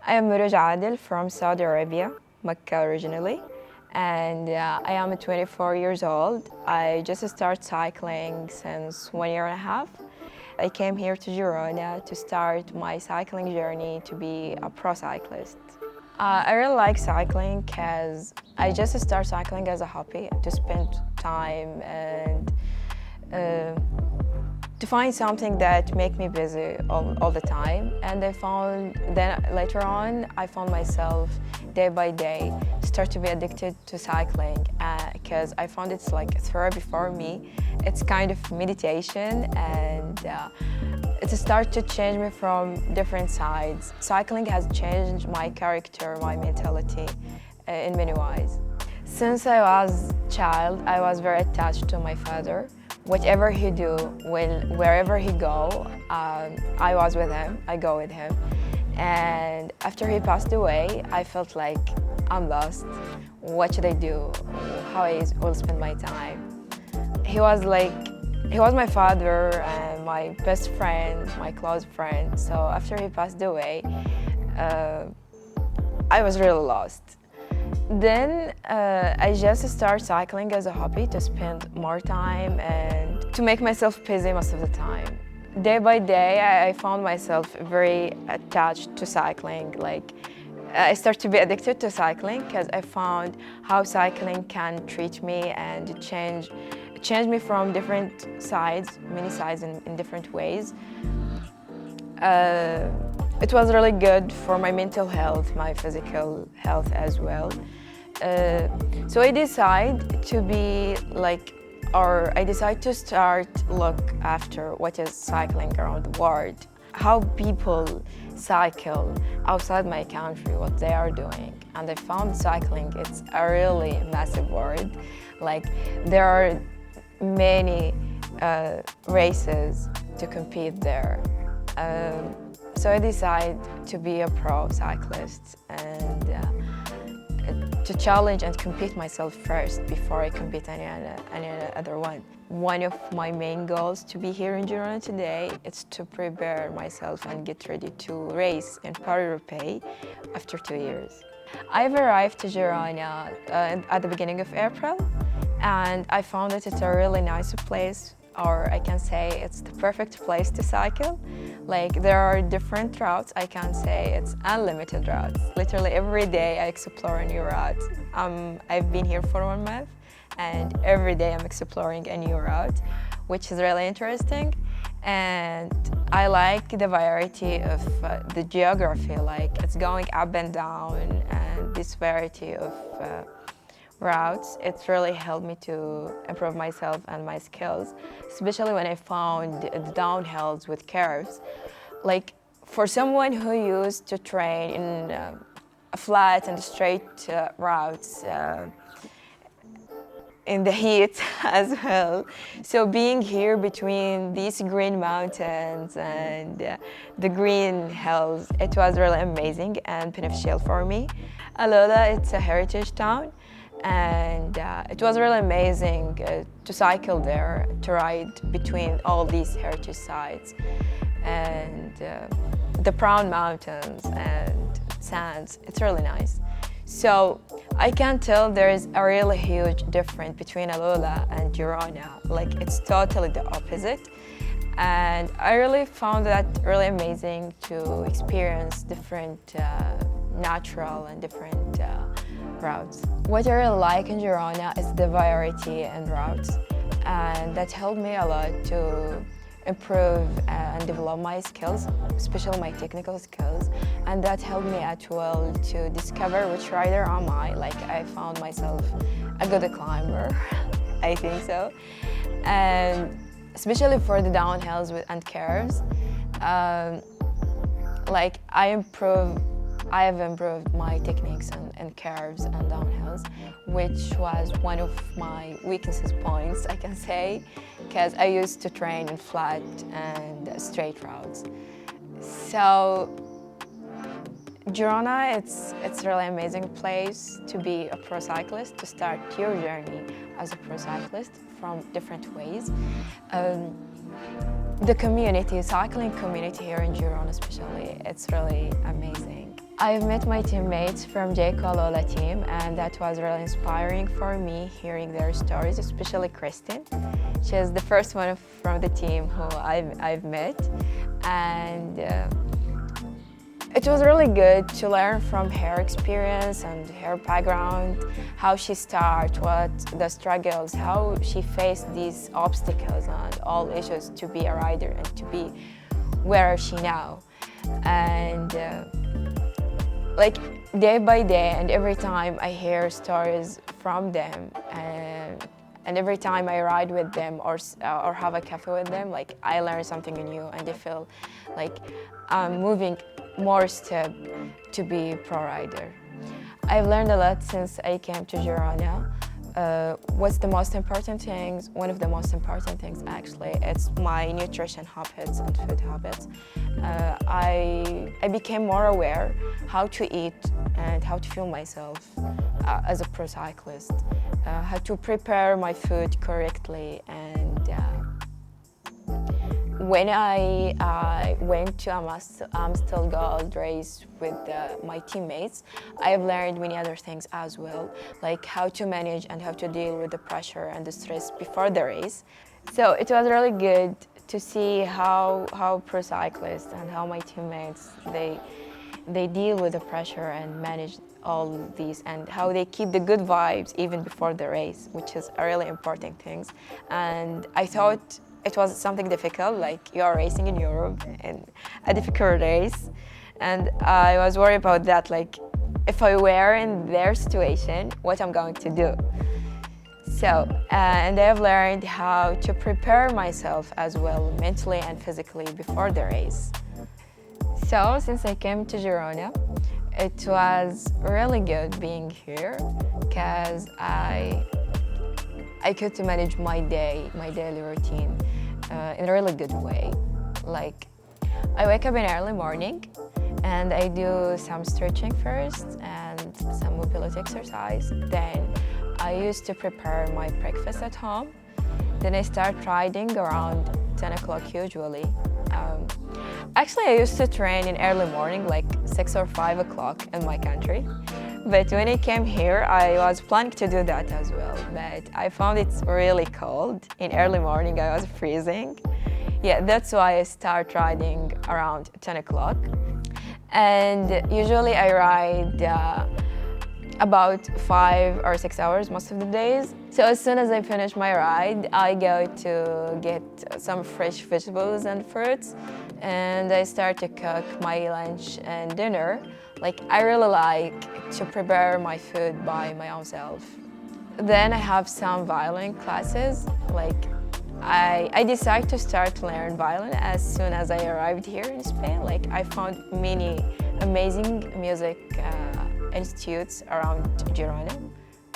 I am Moroj Adil from Saudi Arabia, Mecca originally, and I am 24 years old. I just started cycling since 1 year and a half. I came here to Girona to start my cycling journey to be a pro cyclist. I really like cycling because I just started cycling as a hobby to spend time and to find something that make me busy all the time. And then later on, I found myself day by day start to be addicted to cycling because I found it's like therapy for me. It's kind of meditation, and it started to change me from different sides. Cycling has changed my character, my mentality in many ways. Since I was a child, I was very attached to my father. Whatever he do, wherever he go, I was with him, I go with him. And after he passed away, I felt like I'm lost. What should I do? How I will spend my time? He was my father and my best friend, my close friend. So after he passed away, I was really lost. Then I just started cycling as a hobby to spend more time and to make myself busy most of the time. Day by day, I found myself very attached to cycling. Like, I started to be addicted to cycling because I found how cycling can treat me and change me from different sides, many sides in different ways. It was really good for my mental health, my physical health as well. So I decided to start look after what is cycling around the world, how people cycle outside my country, what they are doing. And I found cycling, it's a really massive world. Like, there are many races to compete there. So I decided to be a pro cyclist and to challenge and compete myself first before I compete any other one. One of my main goals to be here in Girona today is to prepare myself and get ready to race in Paris-Roubaix after 2 years. I've arrived to Girona at the beginning of April, and I found that it's a really nice place, or I can say it's the perfect place to cycle. Like, there are different routes. I can say it's unlimited routes. Literally every day I explore a new route. I've been here for 1 month, and every day I'm exploring a new route, which is really interesting. And I like the variety of the geography, like it's going up and down, and this variety of routes, it's really helped me to improve myself and my skills, especially when I found the downhills with curves. Like, for someone who used to train in flat and straight routes in the heat as well. So being here between these green mountains and the green hills, it was really amazing and beneficial for me. AlUla, it's a heritage town, and it was really amazing to cycle there, to ride between all these heritage sites and the brown mountains and sands. It's really nice. So I can tell there is a really huge difference between AlUla and Girona. Like, it's totally the opposite. And I really found that really amazing to experience different natural and different routes. What I really like in Girona is the variety in routes, and that helped me a lot to improve and develop my skills, especially my technical skills, and that helped me as well to discover which rider am I. Like, I found myself a good climber, I think so, and especially for the downhills and curves, like I have improved my techniques in curves and downhills, which was one of my weaknesses points, I can say, because I used to train in flat and straight routes. So Girona, it's a really amazing place to be a pro cyclist, to start your journey as a pro cyclist from different ways. The community, cycling community here in Girona especially, it's really amazing. I've met my teammates from Jayco AlUla team, and that was really inspiring for me hearing their stories, especially Kristen. She's the first one from the team who I've met, and it was really good to learn from her experience and her background, how she started, what the struggles, how she faced these obstacles and all issues to be a rider and to be where is she now. And like day by day and every time I hear stories from them, and every time I ride with them or have a cafe with them, like I learn something new and I feel like I'm moving more step to be a pro rider. I've learned a lot since I came to Girona. What's the most important things? One of the most important things actually, it's my nutrition habits and food habits. I became more aware how to eat and how to fuel myself as a pro cyclist, how to prepare my food correctly, and when I went to Amstel Gold race with my teammates, I've learned many other things as well, like how to manage and how to deal with the pressure and the stress before the race. So it was really good to see how pro cyclists and how my teammates, they deal with the pressure and manage all these, and how they keep the good vibes even before the race, which is a really important thing. And I thought it was something difficult, like you are racing in Europe in a difficult race. And I was worried about that, like if I were in their situation, what I'm going to do. So, and I've learned how to prepare myself as well, mentally and physically before the race. So, since I came to Girona, it was really good being here because I could manage my daily routine in a really good way. Like, I wake up in early morning and I do some stretching first and some mobility exercise. Then I used to prepare my breakfast at home. Then I start riding around 10 o'clock usually. Actually, I used to train in early morning, like 6 or 5 o'clock in my country. But when I came here, I was planning to do that as well. But I found it's really cold. In early morning, I was freezing. Yeah, that's why I start riding around 10 o'clock. And usually I ride about 5 or 6 hours most of the days. So as soon as I finish my ride, I go to get some fresh vegetables and fruits, and I start to cook my lunch and dinner. Like, I really like to prepare my food by my own self. Then I have some violin classes. Like, I decided to start to learn violin as soon as I arrived here in Spain. Like, I found many amazing music institutes around Girona.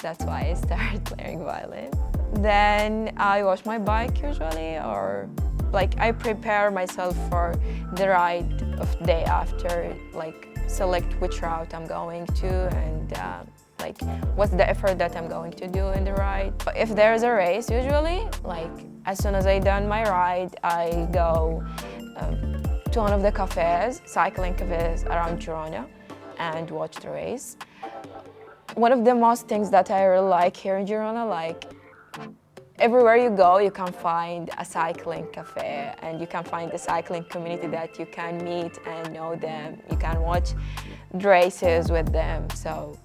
That's why I started learning violin. Then I wash my bike usually, or like I prepare myself for the ride of day after, like select which route I'm going to and like what's the effort that I'm going to do in the ride. If there's a race, usually, like as soon as I done my ride, I go to one of the cafes, cycling cafes around Girona, and watch the race. One of the most things that I really like here in Girona, like everywhere you go, you can find a cycling cafe and you can find a cycling community that you can meet and know them. You can watch races with them. So,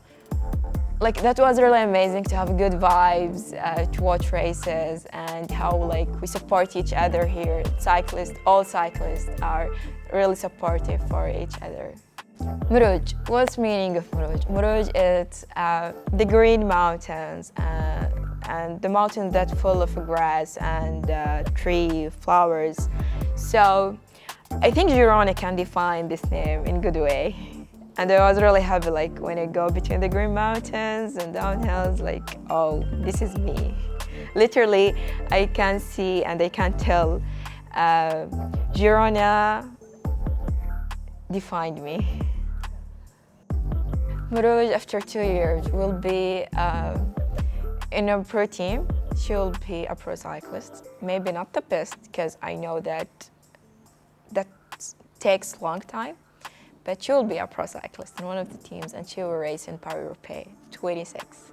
like, that was really amazing to have good vibes, to watch races, and how like we support each other here. Cyclists, all cyclists are really supportive for each other. Moroj, what's the meaning of Moroj? Moroj is the green mountains and the mountain that's full of grass and tree, flowers. So I think Girona can define this name in a good way. And I was really happy, like when I go between the green mountains and downhills, like, oh, this is me. Literally, I can see and I can tell Girona defined me. Moroj, after 2 years, will be in a pro team. She will be a pro cyclist. Maybe not the best, because I know that takes a long time. but she will be a pro cyclist in one of the teams and she will race in Paris-Roubaix 26.